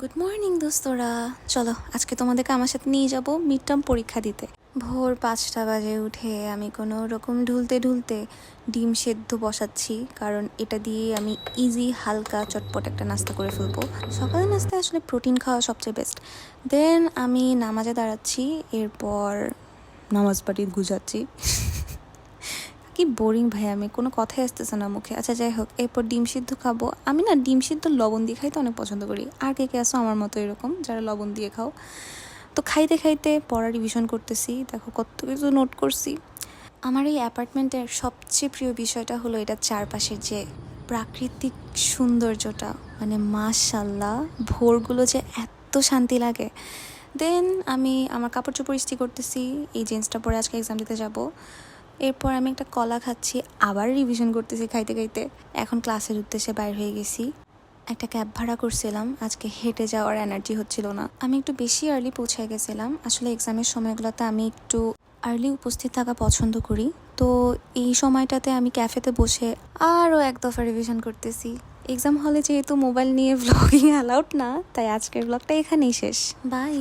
Good morning দোস্তরা, চলো আজকে তোমাদেরকে আমার সাথে নিয়ে যাব মিড টার্ম পরীক্ষা দিতে। ভোর 5টা বাজে উঠে আমি কোনো রকম ঢুলতে ঢুলতে ডিম সেদ্ধ বসাচ্ছি, কারণ এটা দিয়ে আমি ইজি হালকা চটপট একটা নাস্তা করে ফেলবো। সকালের নাস্তায় আসলে প্রোটিন খাওয়া সবচেয়ে বেস্ট। দেন আমি নামাজে দাঁড়াচ্ছি, এরপর নামাজ পাটি গুজাচ্ছি। কি বোরিং ভাই, আমি কোনো কথাই আসতেছে না মুখে। আচ্ছা যাই হোক, এরপর ডিম সিদ্ধ খাবো। আমি না ডিম সিদ্ধ লবণ দিয়ে খাইতে অনেক পছন্দ করি। আর কে কে আসো আমার মতো এরকম যারা লবণ দিয়ে খাও? তো খাইতে খাইতে পড়া রিভিশন করতেছি, দেখো কত কিছু নোট করছি। আমার এই অ্যাপার্টমেন্টের সবচেয়ে প্রিয় বিষয়টা হলো এটা চারপাশের যে প্রাকৃতিক সৌন্দর্যটা, মানে মাশাল্লাহ, ভোরগুলো যে এত শান্তি লাগে। দেন আমি আমার কাপড় চোপড় ইস্ত্রি করতেছি, এই জিন্সটা পরে আজকে এক্সাম দিতে যাব। এরপর আমি একটা কলা খাচ্ছি, আবার রিভিশন করতেছি খাইতে খাইতে। এখন ক্লাসের উদ্দেশ্যে বাইর হয়ে গেছি। একটা ক্যাব ভাড়া করছিলাম, আজকে হেঁটে যাওয়ার এনার্জি হচ্ছিল না। আমি একটু বেশি আর্লি পৌঁছায় গেছিলাম। আসলে এক্সামের সময়গুলোতে আমি একটু আর্লি উপস্থিত থাকা পছন্দ করি। তো এই সময়টাতে আমি ক্যাফেতে বসে আরও এক দফা রিভিশন করতেছি। এক্সাম হলে যেহেতু মোবাইল নিয়ে ভ্লগিং অ্যালাউড না, তাই আজকের ব্লগটা এখানেই শেষ। বাই।